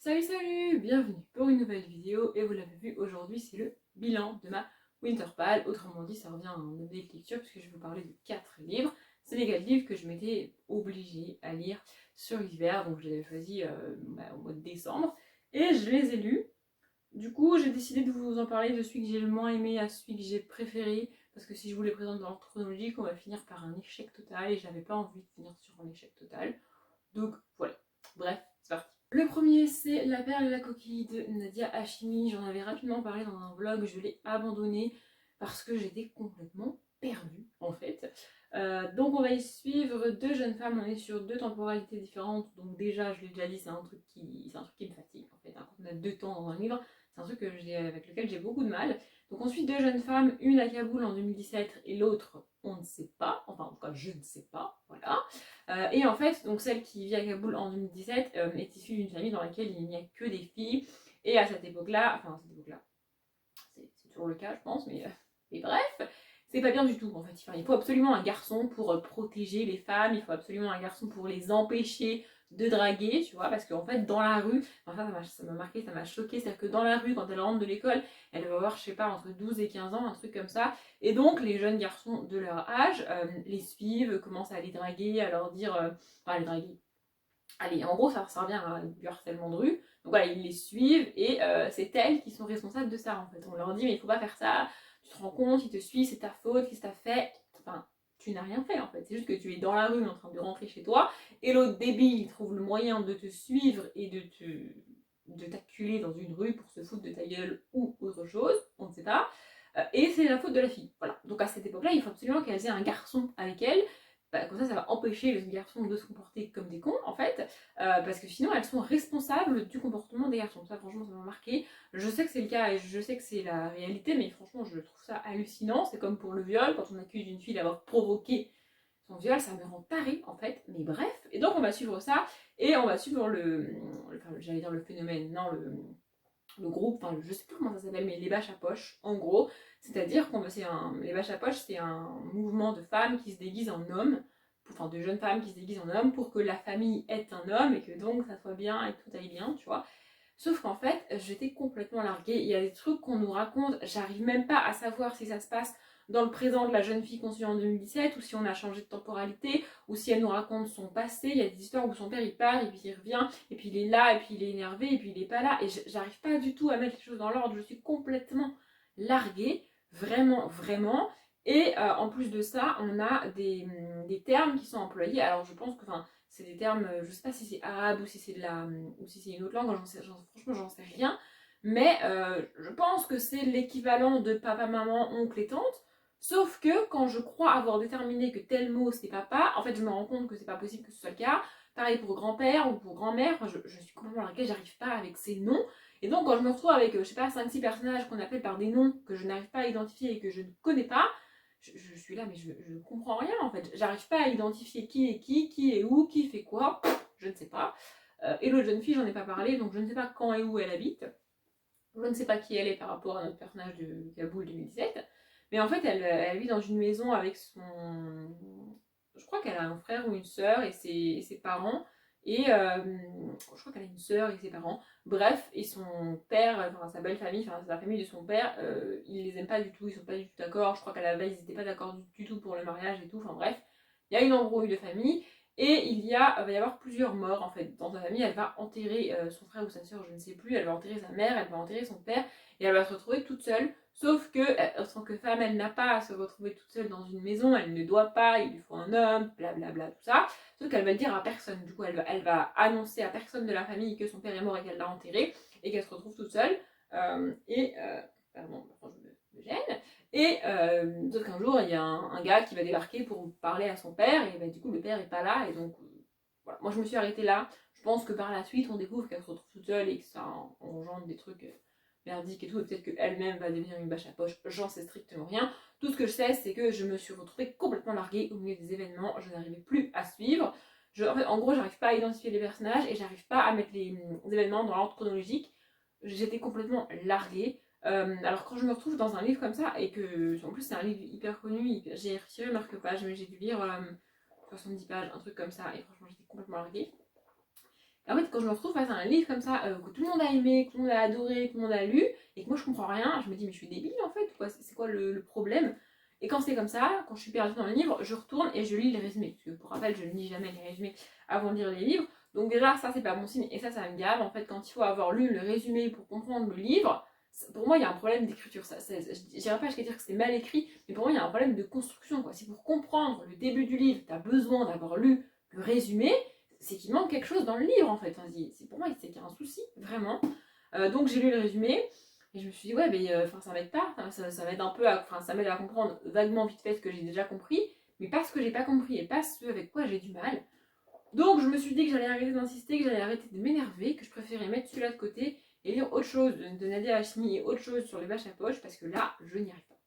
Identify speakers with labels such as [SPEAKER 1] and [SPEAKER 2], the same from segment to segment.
[SPEAKER 1] Salut, bienvenue pour une nouvelle vidéo et vous l'avez vu aujourd'hui c'est le bilan de ma Winterpal, autrement dit ça revient à un update lecture puisque je vais vous parler de 4 livres. C'est les 4 livres que je m'étais obligée à lire sur l'hiver, donc je les avais choisis au mois de décembre et je les ai lus. Du coup j'ai décidé de vous en parler de celui que j'ai le moins aimé à celui que j'ai préféré parce que si je vous les présente dans l'ordre chronologique on va finir par un échec total et j'avais pas envie de finir sur un échec total. Donc voilà, bref, c'est parti. Le premier, c'est La perle et la coquille de Nadia Hachimi. J'en avais rapidement parlé dans un vlog, je l'ai abandonné parce que j'étais complètement perdue en fait. Donc on va y suivre deux jeunes femmes, on est sur deux temporalités différentes. Donc déjà, je l'ai déjà dit, c'est un truc qui me fatigue en fait. Quand on a deux temps dans un livre, c'est un truc avec lequel j'ai beaucoup de mal. Donc on suit deux jeunes femmes, une à Kaboul en 2017 et l'autre, on ne sait pas, enfin en tout cas je ne sais pas, voilà. Et en fait, donc celle qui vit à Kaboul en 2017 est issue d'une famille dans laquelle il n'y a que des filles. Et à cette époque-là, c'est toujours le cas, je pense, mais bref, c'est pas bien du tout en fait. Enfin, il faut absolument un garçon pour protéger les femmes, il faut absolument un garçon pour les empêcher de draguer, tu vois, parce qu'en fait, dans la rue, enfin, ça m'a marqué, ça m'a choqué, c'est-à-dire que dans la rue, quand elle rentre de l'école, elle va avoir, je sais pas, entre 12 et 15 ans, un truc comme ça, et donc les jeunes garçons de leur âge les suivent, commencent à les draguer, à leur dire, enfin, les draguer. Allez, en gros, ça revient à du harcèlement de rue. Donc voilà, ils les suivent et c'est elles qui sont responsables de ça en fait. On leur dit, mais il faut pas faire ça, tu te rends compte, ils te suivent, c'est ta faute, qu'est-ce que t'as fait? Enfin, tu n'as rien fait en fait. C'est juste que tu es dans la rue en train de rentrer chez toi et l'autre débile, il trouve le moyen de te suivre et de t'acculer dans une rue pour se foutre de ta gueule ou autre chose, on ne sait pas. Et c'est la faute de la fille. Voilà. Donc à cette époque-là, il faut absolument qu'elles aient un garçon avec elle. Bah, comme ça va empêcher les garçons de se comporter comme des cons en fait, parce que sinon elles sont responsables du comportement des garçons. Ça franchement ça m'a marqué. Je sais que c'est le cas et je sais que c'est la réalité, mais franchement je trouve ça hallucinant. C'est comme pour le viol, quand on accuse une fille d'avoir provoqué son viol, ça me rend taré en fait, mais bref. Et donc on va suivre ça, et on va suivre enfin j'allais dire le phénomène, non le groupe, enfin je sais plus comment ça s'appelle, mais les bâches à poche, en gros. C'est-à-dire qu'on les bâches à poche, c'est un mouvement de femmes qui se déguisent en hommes, enfin de jeunes femmes qui se déguisent en hommes pour que la famille ait un homme et que donc ça soit bien et que tout aille bien, tu vois. Sauf qu'en fait, j'étais complètement larguée. Il y a des trucs qu'on nous raconte, j'arrive même pas à savoir si ça se passe dans le présent de la jeune fille conçue en 2017 ou si on a changé de temporalité ou si elle nous raconte son passé. Il y a des histoires où son père il part et puis il revient et puis il est là et puis il est énervé et puis il est pas là et j'arrive pas du tout à mettre les choses dans l'ordre. Je suis complètement larguée, vraiment, vraiment. Et en plus de ça, on a des termes qui sont employés. Alors je pense que, enfin, c'est des termes, je sais pas si c'est arabe ou si c'est ou si c'est une autre langue, franchement j'en sais rien. Mais je pense que c'est l'équivalent de papa, maman, oncle et tante. Sauf que quand je crois avoir déterminé que tel mot c'est papa, en fait je me rends compte que c'est pas possible que ce soit le cas. Pareil pour grand-père ou pour grand-mère, enfin, je suis complètement à laquelle j'arrive pas avec ces noms. Et donc quand je me retrouve avec, je sais pas, 5-6 personnages qu'on appelle par des noms que je n'arrive pas à identifier et que je ne connais pas, je suis là mais je comprends rien en fait. J'arrive pas à identifier qui est qui est où, qui fait quoi, je ne sais pas. Et l'autre jeune fille, j'en ai pas parlé, donc je ne sais pas quand et où elle habite. Je ne sais pas qui elle est par rapport à notre personnage de Kaboul 2017. Mais en fait, elle vit dans une maison avec son. Je crois qu'elle a un frère ou une sœur et ses parents. Et je crois qu'elle a une sœur et ses parents. Bref, et son père, enfin sa belle famille, enfin la famille de son père, ils les aiment pas du tout, ils sont pas du tout d'accord. Je crois qu'à la base, ils n'étaient pas d'accord du tout pour le mariage et tout. Enfin bref, il y a une embrouille de famille. Et va y avoir plusieurs morts en fait. Dans sa famille, elle va enterrer son frère ou sa soeur, je ne sais plus, elle va enterrer sa mère, elle va enterrer son père, et elle va se retrouver toute seule. Sauf que, en tant que femme, elle n'a pas à se retrouver toute seule dans une maison, elle ne doit pas, il lui faut un homme, blablabla, tout ça. Sauf qu'elle va le dire à personne. Du coup, elle va annoncer à personne de la famille que son père est mort et qu'elle l'a enterré, et qu'elle se retrouve toute seule. Pardon, je me gêne. Et sauf qu'un jour, il y a un gars qui va débarquer pour parler à son père, et bah, du coup, le père est pas là, et donc, voilà. Moi, je me suis arrêtée là. Je pense que par la suite, on découvre qu'elle se retrouve toute seule et que ça engendre des trucs merdiques et tout, et peut-être qu'elle-même va devenir une bâche à poche, j'en sais strictement rien. Tout ce que je sais, c'est que je me suis retrouvée complètement larguée au milieu des événements, je n'arrivais plus à suivre. En gros, j'arrive pas à identifier les personnages et j'arrive pas à mettre les événements dans l'ordre chronologique. J'étais complètement larguée. Alors quand je me retrouve dans un livre comme ça, et que en plus c'est un livre hyper connu, j'ai retiré marque-page, mais j'ai dû lire 70 pages, un truc comme ça, et franchement j'étais complètement larguée. Et en fait, quand je me retrouve face à un livre comme ça, que tout le monde a aimé, que tout le monde a adoré, que tout le monde a lu, et que moi je comprends rien, je me dis mais je suis débile en fait, quoi, c'est quoi le problème? Et quand c'est comme ça, quand je suis perdue dans le livre, je retourne et je lis les résumés. Parce que pour rappel, je ne lis jamais les résumés avant de lire les livres. Donc déjà, ça c'est pas bon signe, et ça me gave. En fait, quand il faut avoir lu le résumé pour comprendre le livre, pour moi il y a un problème d'écriture. Je dirais pas jusqu'à dire que c'est mal écrit, mais pour moi il y a un problème de construction, quoi. Si pour comprendre le début du livre, tu as besoin d'avoir lu le résumé, c'est qu'il manque quelque chose dans le livre en fait. Enfin, pour moi, c'est qu'il y a un souci, vraiment. Donc j'ai lu le résumé et je me suis dit, ouais, mais ça m'aide pas, ça m'aide un peu ça m'aide à comprendre vaguement vite fait ce que j'ai déjà compris, mais pas ce que j'ai pas compris et pas ce avec quoi j'ai du mal. Donc je me suis dit que j'allais arrêter d'insister, que j'allais arrêter de m'énerver, que je préférais mettre celui-là de côté et lire autre chose de Nadia Hachimi et autre chose sur les vaches à poche parce que là, je n'y arrive pas.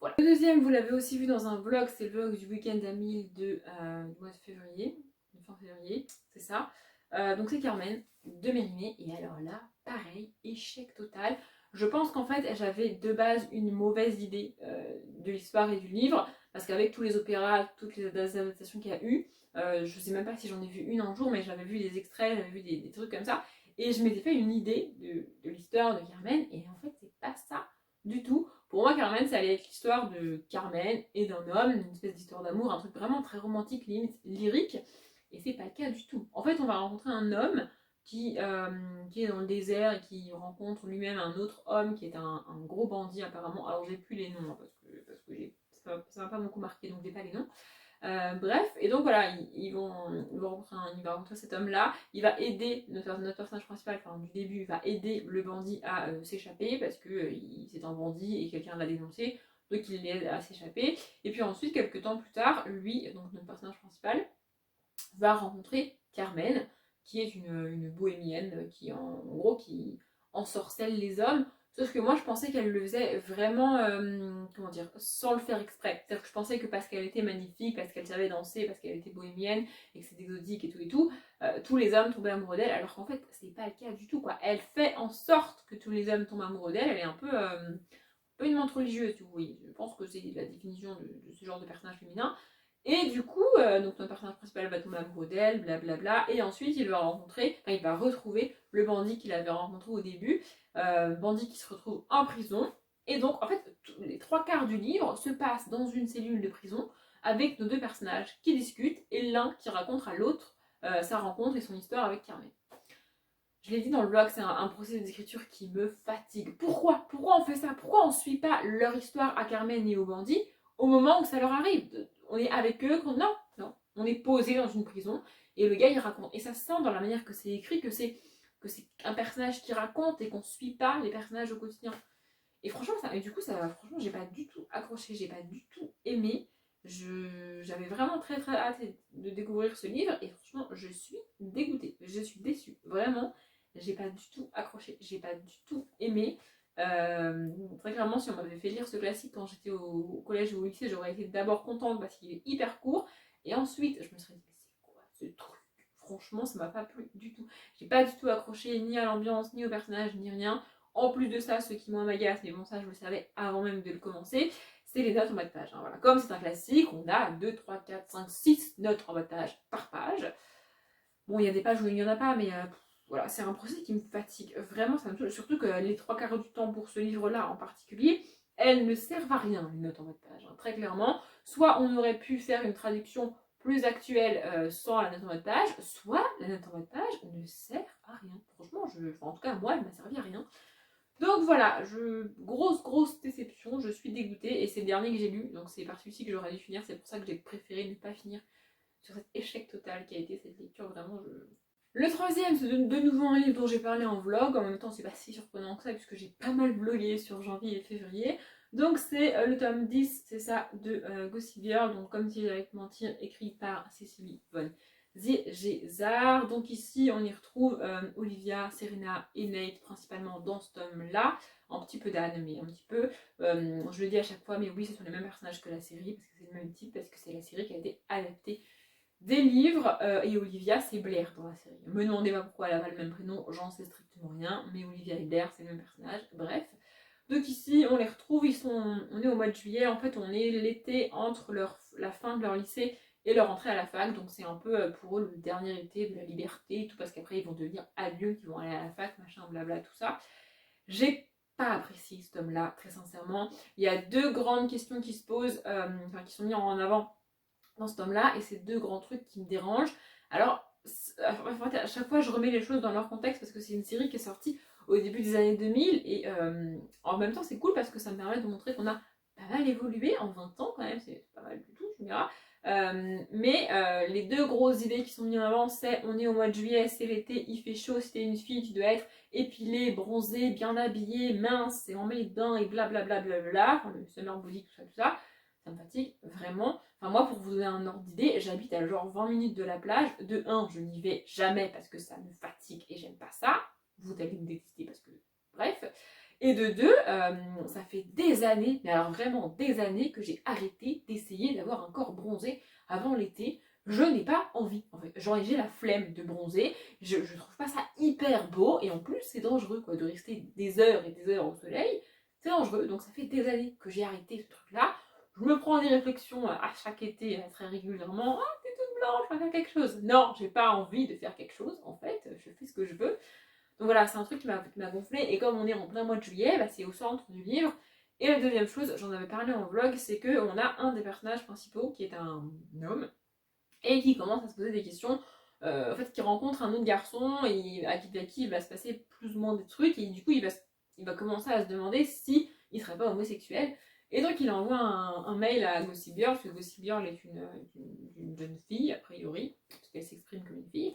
[SPEAKER 1] Voilà. Le deuxième, vous l'avez aussi vu dans un vlog, c'est le vlog du week-end à 1000 du mois de février, fin février, c'est ça. Donc c'est Carmen de Mérimée, et alors là, pareil, échec total. Je pense qu'en fait, j'avais de base une mauvaise idée de l'histoire et du livre, parce qu'avec tous les opéras, toutes les adaptations qu'il y a eu, je sais même pas si j'en ai vu une un jour, mais j'avais vu des extraits, j'avais vu des trucs comme ça, et je m'étais fait une idée de l'histoire de Carmen, et en fait, c'est pas ça du tout. Pour moi, Carmen, ça allait être l'histoire de Carmen et d'un homme, une espèce d'histoire d'amour, un truc vraiment très romantique, limite lyrique. Et c'est pas le cas du tout. En fait, on va rencontrer un homme qui est dans le désert et qui rencontre lui-même un autre homme qui est un gros bandit apparemment. Alors j'ai plus les noms hein, parce que ça m'a pas beaucoup marqué, donc j'ai pas les noms. Bref, et donc voilà, il va rencontrer cet homme-là, il va aider notre personnage principal, enfin du début, il va aider le bandit à s'échapper parce que c'est un bandit et quelqu'un l'a dénoncé, donc il l'aide à s'échapper. Et puis ensuite, quelques temps plus tard, lui, donc notre personnage principal, va rencontrer Carmen, qui est une bohémienne qui en gros qui ensorcelle les hommes. Sauf que moi je pensais qu'elle le faisait vraiment, comment dire, sans le faire exprès. C'est-à-dire que je pensais que parce qu'elle était magnifique, parce qu'elle savait danser, parce qu'elle était bohémienne et que c'était exotique et tout, tous les hommes tombaient amoureux d'elle, alors qu'en fait c'est pas le cas du tout, quoi. Elle fait en sorte que tous les hommes tombent amoureux d'elle, elle est un peu une menthe religieuse, si vous voyez. Je pense que c'est la définition de ce genre de personnage féminin. Et du coup, donc notre personnage principal va tomber amoureux d'elle, blablabla, et ensuite il va il va retrouver le bandit qu'il avait rencontré au début, bandit qui se retrouve en prison. Et donc, en fait, les trois quarts du livre se passent dans une cellule de prison avec nos deux personnages qui discutent et l'un qui raconte à l'autre sa rencontre et son histoire avec Carmen. Je l'ai dit dans le vlog, c'est un processus d'écriture qui me fatigue. Pourquoi on fait ça? Pourquoi on ne suit pas leur histoire à Carmen et au bandit au moment où ça leur arrive? On est avec eux, non. On est posé dans une prison et le gars il raconte. Et ça se sent dans la manière que c'est écrit que c'est un personnage qui raconte et qu'on ne suit pas les personnages au quotidien. Et franchement, franchement, j'ai pas du tout accroché, j'ai pas du tout aimé. J'avais vraiment très très hâte de découvrir ce livre et franchement, je suis dégoûtée, je suis déçue. Vraiment, j'ai pas du tout accroché, j'ai pas du tout aimé. Très clairement, si on m'avait fait lire ce classique quand j'étais au collège ou au lycée, j'aurais été d'abord contente parce qu'il est hyper court et ensuite, je me serais dit, mais c'est quoi ce truc? Franchement, ça m'a pas plu du tout. J'ai pas du tout accroché ni à l'ambiance, ni au personnage, ni rien. En plus de ça, ce qui m'agace, mais bon, ça je le savais avant même de le commencer, c'est les notes en bas de page. Hein, voilà. Comme c'est un classique, on a 2, 3, 4, 5, 6 notes en bas de page par page. Bon, il y a des pages où il n'y en a pas, mais voilà, c'est un procès qui me fatigue. Vraiment, ça me saoule. Surtout que les trois quarts du temps pour ce livre-là en particulier, elles ne servent à rien, les notes en bas de page. Hein, très clairement, soit on aurait pu faire une traduction plus actuelle sans la note en bas de page, soit la note en bas de page ne sert à rien. Franchement, en tout cas, moi, elle m'a servi à rien. Donc voilà, grosse déception, je suis dégoûtée et c'est le dernier que j'ai lu, donc c'est par celui-ci que j'aurais dû finir, c'est pour ça que j'ai préféré ne pas finir sur cet échec total qui a été cette lecture, vraiment Le troisième, c'est de nouveau un livre dont j'ai parlé en vlog, en même temps c'est pas si surprenant que ça puisque j'ai pas mal vlogué sur janvier et février, donc c'est le tome 10, c'est ça, de Gossip Girl, donc comme si j'allais te mentir, écrit par Cécilie Von Ziegesar. Donc ici on y retrouve Olivia, Serena et Nate principalement dans ce tome-là, un petit peu d'Anne, mais un petit peu. Je le dis à chaque fois, mais oui, ce sont les mêmes personnages que la série, parce que c'est le même type, parce que c'est la série qui a été adaptée des livres, et Olivia c'est Blair dans la série. Me demandez pas pourquoi elle a pas le même prénom, j'en sais strictement rien, mais Olivia et Blair c'est le même personnage, bref. Donc ici on les retrouve, on est au mois de juillet, en fait on est l'été entre la fin de leur lycée et leur entrée à la fac. Donc c'est un peu pour eux le dernier été de la liberté, tout parce qu'après ils vont devenir adultes, ils vont aller à la fac, machin, blabla, tout ça. J'ai pas apprécié ce tome-là, très sincèrement. Il y a deux grandes questions qui se posent, qui sont mises en avant dans ce tome-là, et c'est deux grands trucs qui me dérangent. Alors, à chaque fois, je remets les choses dans leur contexte parce que c'est une série qui est sortie au début des années 2000, et en même temps, c'est cool parce que ça me permet de montrer qu'on a pas mal évolué en 20 ans quand même, c'est pas mal du tout, tu me diras. Les deux grosses idées qui sont mises en avant, c'est on est au mois de juillet, c'est l'été, il fait chaud, si t'es une fille, tu dois être épilée, bronzée, bien habillée, mince, et on met les bains et blablabla, enfin, le summer body, tout ça, tout ça. Ça me fatigue vraiment. Enfin, moi, pour vous donner un ordre d'idée, j'habite à genre 20 minutes de la plage. De 1, je n'y vais jamais parce que ça me fatigue et j'aime pas ça. Vous allez me détester parce que. Bref. Et de 2, ça fait des années, mais alors vraiment des années, que j'ai arrêté d'essayer d'avoir un corps bronzé avant l'été. Je n'ai pas envie. En fait, genre, j'ai la flemme de bronzer. Je trouve pas ça hyper beau. Et en plus, c'est dangereux quoi, de rester des heures et des heures au soleil. C'est dangereux. Donc, ça fait des années que j'ai arrêté ce truc-là. Je me prends des réflexions à chaque été, très régulièrement. Ah, t'es toute blanche, on va faire quelque chose. Non, j'ai pas envie de faire quelque chose, en fait. Je fais ce que je veux. Donc voilà, c'est un truc qui m'a gonflé. Et comme on est en plein mois de juillet, bah, c'est au centre du livre. Et la deuxième chose, j'en avais parlé en vlog, c'est qu'on a un des personnages principaux qui est un homme et qui commence à se poser des questions. En fait, qui rencontre un autre garçon et avec qui il va se passer plus ou moins des trucs. Et du coup, il va commencer à se demander si il serait pas homosexuel. Et donc il envoie un mail à Gossip Girl, parce que Gossip Girl est une jeune fille, a priori, parce qu'elle s'exprime comme une fille,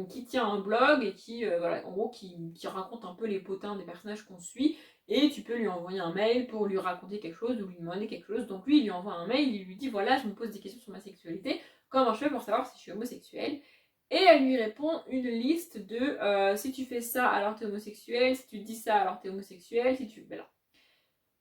[SPEAKER 1] qui tient un blog et qui, voilà, en gros, qui raconte un peu les potins des personnages qu'on suit. Et tu peux lui envoyer un mail pour lui raconter quelque chose ou lui demander quelque chose. Donc lui, il lui envoie un mail, il lui dit voilà, je me pose des questions sur ma sexualité, comment je fais pour savoir si je suis homosexuelle. Et elle lui répond une liste de si tu fais ça alors t'es homosexuel, si tu dis ça alors t'es homosexuel, si tu. Ben là,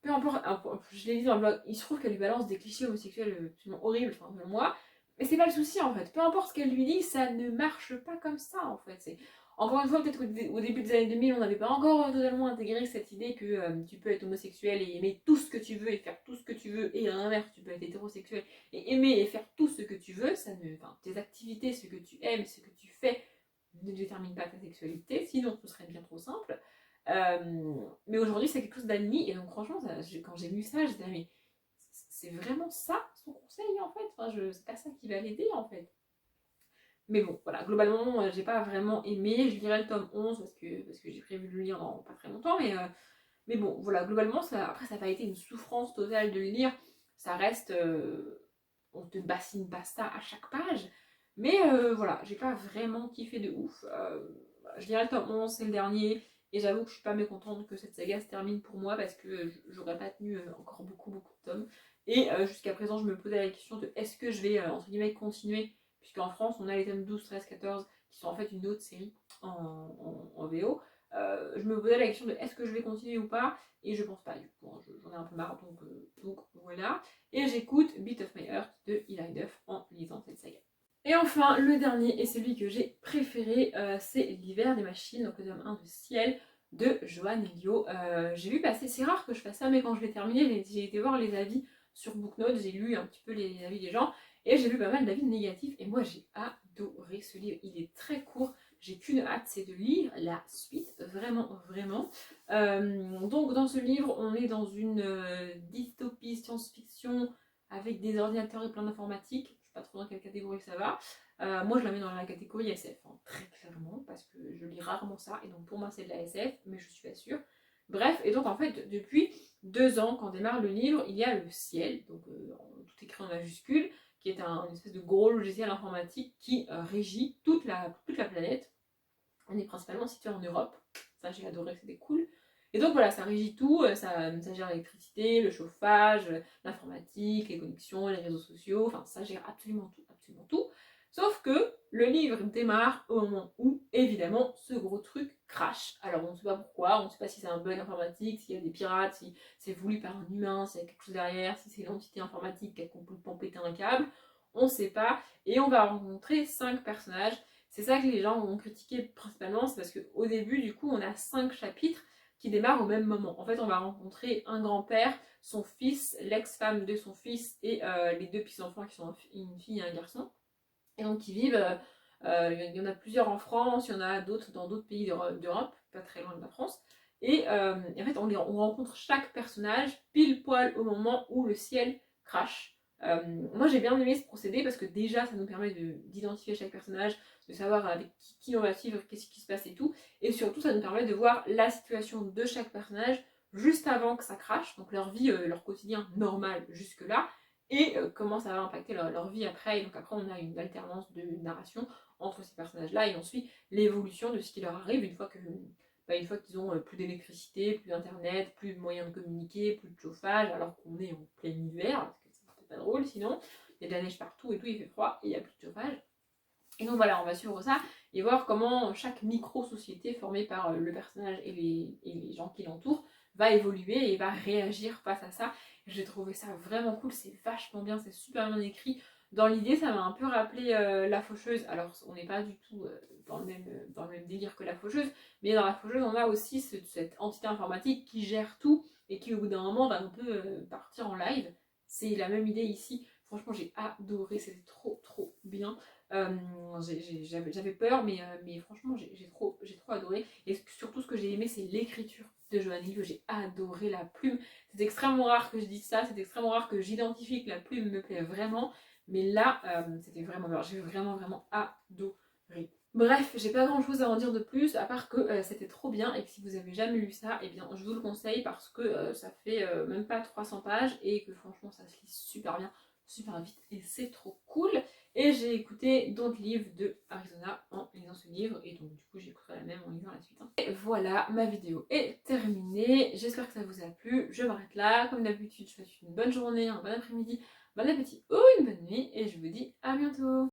[SPEAKER 1] peu importe, je l'ai dit dans le blog, il se trouve qu'elle lui balance des clichés homosexuels absolument horribles, enfin, selon moi. Mais c'est pas le souci en fait. Peu importe ce qu'elle lui dit, ça ne marche pas comme ça en fait. Encore une fois, peut-être qu'au début des années 2000, on n'avait pas encore totalement intégré cette idée que tu peux être homosexuel et aimer tout ce que tu veux et faire tout ce que tu veux, et à l'inverse, tu peux être hétérosexuel et aimer et faire tout ce que tu veux. Tes activités, ce que tu aimes, ce que tu fais, ne détermine pas ta sexualité, sinon ce serait bien trop simple. Mais aujourd'hui, c'est quelque chose d'admis, et donc franchement, quand j'ai lu ça, j'étais là, mais c'est vraiment ça son conseil en fait. Enfin, c'est pas ça qui va l'aider en fait. Mais bon, voilà, globalement, j'ai pas vraiment aimé. Je lirai le tome 11 parce que j'ai prévu de le lire dans pas très longtemps, mais bon, voilà, globalement, après, ça n'a pas été une souffrance totale de le lire. Ça reste. On te bassine pas ça à chaque page. Mais voilà, j'ai pas vraiment kiffé de ouf. Je lirai le tome 11, c'est le dernier. Et j'avoue que je suis pas mécontente que cette saga se termine pour moi parce que j'aurais pas tenu encore beaucoup de tomes. Et jusqu'à présent, je me posais la question de est-ce que je vais, entre guillemets, continuer, puisqu'en France, on a les tomes 12, 13, 14 qui sont en fait une autre série en VO. Je me posais la question de est-ce que je vais continuer ou pas, et je pense pas du coup, hein, j'en ai un peu marre, donc voilà. Et j'écoute Beat of My Heart de Eli Duff en lisant cette saga. Et enfin, le dernier et celui que j'ai préféré, c'est L'hiver des machines, donc le tome 1 de Ciel de Johan Elio. J'ai vu passer, c'est rare que je fasse ça, mais quand je l'ai terminé, j'ai été voir les avis sur Booknote, j'ai lu un petit peu les avis des gens, et j'ai vu pas mal d'avis négatifs, et moi j'ai adoré ce livre. Il est très court, j'ai qu'une hâte, c'est de lire la suite, vraiment, vraiment. Donc dans ce livre, on est dans une dystopie science-fiction avec des ordinateurs et plein d'informatique. Je ne sais pas trop dans quelle catégorie ça va. Moi je la mets dans la catégorie SF, hein, très clairement, parce que je lis rarement ça, et donc pour moi c'est de la SF, mais je suis pas sûre. Bref, et donc en fait, depuis 2 ans, quand démarre le livre, il y a le ciel, donc tout écrit en majuscule, qui est une espèce de gros logiciel informatique qui régit toute la planète. On est principalement situé en Europe, ça j'ai adoré, c'était cool. Et donc voilà, ça régit tout, ça gère l'électricité, le chauffage, l'informatique, les connexions, les réseaux sociaux, enfin ça gère absolument tout, absolument tout. Sauf que le livre démarre au moment où, évidemment, ce gros truc crash. Alors on ne sait pas pourquoi, on ne sait pas si c'est un bug informatique, s'il y a des pirates, si c'est voulu par un humain, s'il y a quelque chose derrière, si c'est l'entité informatique qui a complètement pété un câble, on ne sait pas. Et on va rencontrer 5 personnages. C'est ça que les gens vont critiquer principalement, c'est parce qu'au début, du coup, on a 5 chapitres, qui démarre au même moment. En fait, on va rencontrer un grand-père, son fils, l'ex-femme de son fils et les deux petits-enfants qui sont une fille et un garçon. Et donc, ils vivent, il y en a plusieurs en France, il y en a d'autres dans d'autres pays d'Europe, pas très loin de la France. Et en fait, on rencontre chaque personnage pile poil au moment où le ciel crache. Moi, j'ai bien aimé ce procédé parce que déjà, ça nous permet d'identifier chaque personnage, de savoir avec qui on va suivre, qu'est-ce qui se passe et tout. Et surtout, ça nous permet de voir la situation de chaque personnage juste avant que ça crache, donc leur vie, leur quotidien normal jusque-là, et comment ça va impacter leur vie après. Et donc après, on a une alternance de narration entre ces personnages-là et on suit l'évolution de ce qui leur arrive une fois qu'ils ont plus d'électricité, plus d'internet, plus de moyens de communiquer, plus de chauffage, alors qu'on est en plein hiver, parce que c'est pas drôle sinon. Il y a de la neige partout et tout, il fait froid et il n'y a plus de chauffage. Et donc voilà, on va suivre ça et voir comment chaque micro-société formée par le personnage et les gens qui l'entourent va évoluer et va réagir face à ça. J'ai trouvé ça vraiment cool, c'est vachement bien, c'est super bien écrit. Dans l'idée, ça m'a un peu rappelé La Faucheuse. Alors, on n'est pas du tout dans le même délire que La Faucheuse, mais dans La Faucheuse, on a aussi cette entité informatique qui gère tout et qui, au bout d'un moment, va un peu partir en live. C'est la même idée ici. Franchement, j'ai adoré, c'était trop bien. J'avais peur, mais franchement, j'ai trop adoré. Et surtout, ce que j'ai aimé, c'est l'écriture de Joanne Hill. J'ai adoré la plume. C'est extrêmement rare que je dise ça, c'est extrêmement rare que j'identifie que la plume me plaît vraiment. Mais là, c'était vraiment bien. J'ai vraiment adoré. Bref, j'ai pas grand chose à en dire de plus, à part que c'était trop bien et que si vous avez jamais lu ça, eh bien je vous le conseille parce que ça fait même pas 300 pages et que franchement ça se lit super bien, super vite et c'est trop cool. Et j'ai écouté Don't Live de Arizona en lisant ce livre et donc du coup j'écouterai la même en lisant la suite. Et voilà, ma vidéo est terminée, j'espère que ça vous a plu, je m'arrête là, comme d'habitude je vous souhaite une bonne journée, un bon après-midi, bon appétit ou une bonne nuit et je vous dis à bientôt.